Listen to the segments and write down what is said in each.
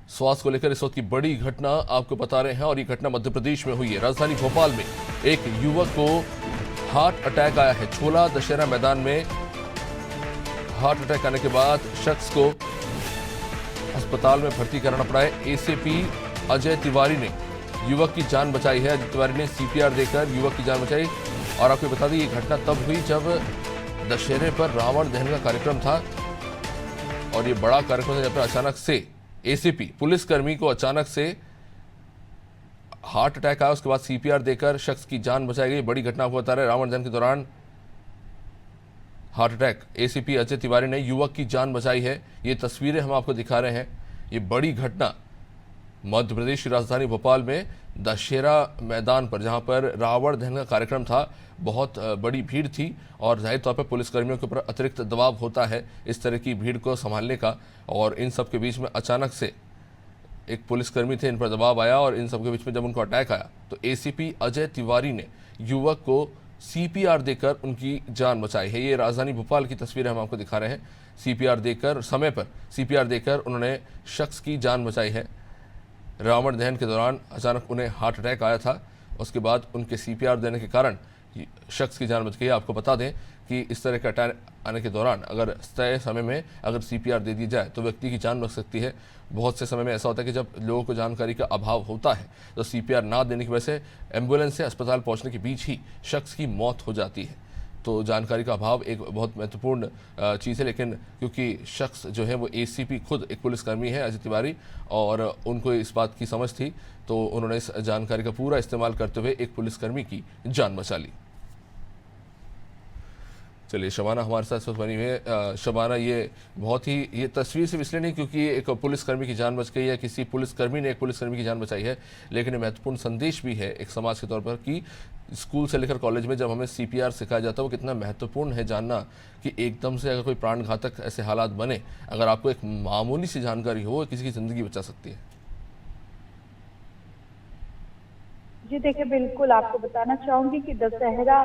स्वास्थ्य को लेकर इस वक्त की बड़ी घटना आपको बता रहे हैं और ये घटना मध्य प्रदेश में हुई है। राजधानी भोपाल में एक युवक को हार्ट अटैक आया है। छोला दशहरा मैदान में हार्ट अटैक आने के बाद शख्स को अस्पताल में भर्ती कराना पड़ा है। एसीपी अजय तिवारी ने युवक की जान बचाई है। अजय तिवारी ने सीपीआर देकर युवक की जान बचाई। और आपको बता दें ये घटना तब हुई जब दशहरे पर रावण दहन का कार्यक्रम था और ये बड़ा कार्यक्रम था जब पर अचानक से एसीपी पुलिसकर्मी को अचानक से हार्ट अटैक आया। उसके बाद सीपीआर देकर शख्स की जान बचाई गई। बड़ी घटना आपको बता रहे रावण दहन के दौरान heart attack. ACP Ajay Tiwari ने युवक की जान बचाई है। ये तस्वीरें हम आपको दिखा रहे हैं। ये बड़ी घटना मध्य प्रदेश की राजधानी भोपाल में दशहरा मैदान पर, जहां पर रावण दहन का कार्यक्रम था, बहुत बड़ी भीड़ थी और जाहिर तौर पर पुलिसकर्मियों के ऊपर अतिरिक्त दबाव होता है इस तरह की भीड़ को संभालने का। और इन सब के बीच में अचानक से एक पुलिसकर्मी थे, इन पर दबाव आया और इन सब के बीच में जब उनको अटैक आया तो एसीपी अजय तिवारी ने युवक को सीपीआर देकर उनकी जान बचाई है। ये राजधानी भोपाल की तस्वीरें हम आपको दिखा रहे हैं। सीपीआर देकर, समय पर सीपीआर देकर उन्होंने शख्स की जान बचाई है। रावण दहन के दौरान अचानक उन्हें हार्ट अटैक आया था। उसके बाद उनके सीपीआर देने के कारण शख्स की जान बच गई। आपको बता दें कि इस तरह के अटैक आने के दौरान अगर तय समय में अगर सीपीआर दे दी जाए तो व्यक्ति की जान बच सकती है। बहुत से समय में ऐसा होता है कि जब लोगों को जानकारी का अभाव होता है तो सीपीआर ना देने की वजह से एम्बुलेंस से अस्पताल पहुंचने के बीच ही शख्स की मौत हो जाती है। तो जानकारी का अभाव एक बहुत महत्वपूर्ण चीज़ है। लेकिन क्योंकि शख्स जो है वो एसीपी खुद एक पुलिसकर्मी है अजय तिवारी, और उनको इस बात की समझ थी तो उन्होंने इस जानकारी का पूरा इस्तेमाल करते हुए एक पुलिसकर्मी की जान बचा ली। चलिए शबाना हमारे साथ बनी हुई है। शबाना, ये बहुत ही ये तस्वीर सिर्फ इसलिए नहीं क्योंकि एक पुलिसकर्मी की जान बच गई है, किसी पुलिसकर्मी ने एक पुलिसकर्मी की जान बचाई है, लेकिन महत्वपूर्ण संदेश भी है एक समाज के तौर पर कि स्कूल से लेकर कॉलेज में जब हमें सीपीआर सिखाया जाता है वो कितना महत्वपूर्ण है जानना कि एकदम से अगर कोई प्राण घातक ऐसे हालात बने, अगर आपको एक मामूली सी जानकारी हो किसी की ज़िंदगी बचा सकती है। जी देखिए, बिल्कुल आपको बताना चाहूंगी कि दशहरा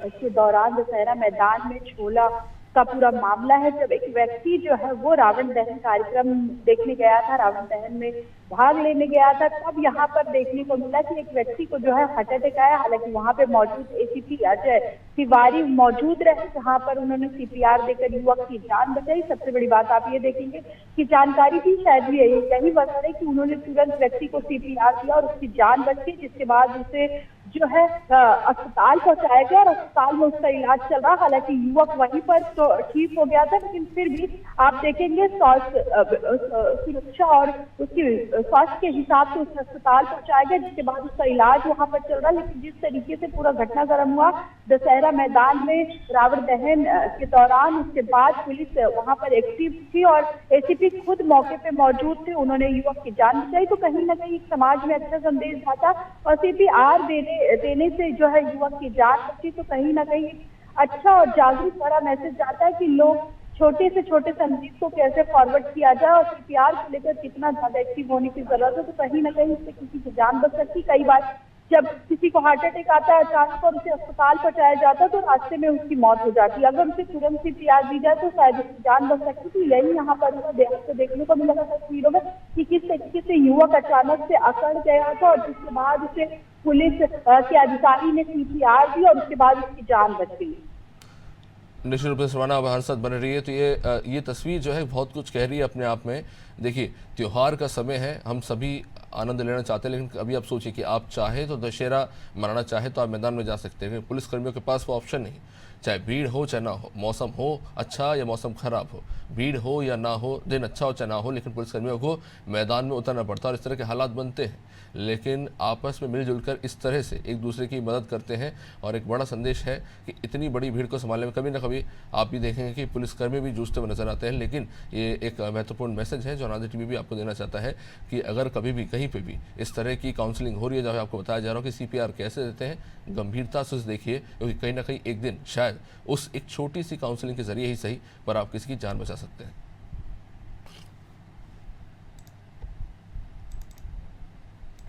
के दौरान दशहरा मैदान में छोला का पूरा मामला है। जब एक व्यक्ति जो है वो रावण दहन कार्यक्रम देखने गया था, रावण दहन में भाग लेने गया था, तब यहाँ पर देखने को मिला कि एक व्यक्ति को जो है हार्ट अटैक आया। हालांकि वहाँ पे मौजूद एसीपी अजय तिवारी मौजूद रहे, जहाँ पर उन्होंने सीपीआर देकर युवक की जान बचाई। सबसे बड़ी बात आप ये देखेंगे कि जानकारी भी शायद यही बता रही कि उन्होंने तुरंत व्यक्ति को सीपीआर दिया और उसकी जान बच गई, जिसके बाद उसे जो है अस्पताल पहुंचाया गया और अस्पताल में उसका इलाज चल रहा। हालांकि युवक वहीं पर तो ठीक हो गया था, लेकिन फिर भी आप देखेंगे स्वास्थ्य सुरक्षा और उसकी स्वास्थ्य के हिसाब से उसे अस्पताल पहुंचाया गया, जिसके बाद उसका इलाज वहां पर चल रहा। लेकिन जिस तरीके से पूरा घटनाक्रम हुआ दशहरा मैदान में रावण दहन के दौरान, उसके बाद पुलिस वहां पर एक्टिव थी और एसीपी खुद मौके पे मौजूद थे, उन्होंने युवक की जान बचाई। तो कहीं ना कहीं समाज में अच्छा संदेश जाता और सीपीआर देने से जो है युवक की जान बची। तो कहीं ना कहीं अच्छा और जागरूक बड़ा मैसेज जाता है कि लोग छोटे से छोटे संदेश को कैसे फॉरवर्ड किया जाए और सीपीआर को लेकर कितना ज्यादा एक्टिव होने की जरूरत है। तो कहीं ना कहीं इससे किसी की जान बच सकती। कई बार जब किसी को हार्ट अटैक आता है अचानक और उसे अस्पताल पहुंचाया जाता है तो रास्ते में उसकी मौत हो जाती है। अगर उसे तुरंत सीपीआर दी जाए तो शायद उसकी जान बच सकती। तो यही यहाँ पर देखने को मिला तस्वीरों में कि किस तरीके से युवक अचानक से अकड़ गया था और जिसके बाद उसे पुलिस के अधिकारी ने सीपीआर दी और उसके बाद उसकी जान बच गई। निश्चित रूप से शबाना हमारे साथ बने रही है। तो ये तस्वीर जो है बहुत कुछ कह रही है अपने आप में। देखिए, त्योहार का समय है, हम सभी आनंद लेना चाहते हैं, लेकिन अभी आप सोचिए कि आप चाहे तो दशहरा मनाना चाहे तो आप मैदान में जा सकते हैं, लेकिन पुलिसकर्मियों के पास वो ऑप्शन नहीं। चाहे भीड़ हो चाहे ना हो, मौसम हो अच्छा या मौसम खराब हो, भीड़ हो या ना हो, दिन अच्छा हो चाहे ना हो, लेकिन पुलिसकर्मियों को मैदान में उतरना पड़ता है और इस तरह के हालात बनते हैं। लेकिन आपस में मिलजुल कर इस तरह से एक दूसरे की मदद करते हैं और एक बड़ा संदेश है कि इतनी बड़ी भीड़ को संभालने में कभी ना कभी आप भी देखेंगे कि पुलिसकर्मी भी जूझते हुए नजर आते हैं। लेकिन ये एक महत्वपूर्ण मैसेज है जो अनादि टीवी भी आपको देना चाहता है कि अगर कभी भी कहीं पे भी इस तरह की काउंसलिंग हो रही है, जहाँ आपको बताया जा रहा हो कि सीपीआर कैसे देते हैं, गंभीरता से उसे देखिए, क्योंकि कहीं ना कहीं एक दिन शायद उस एक छोटी सी काउंसलिंग के जरिए ही सही पर आप किसी की जान बचा सकते हैं।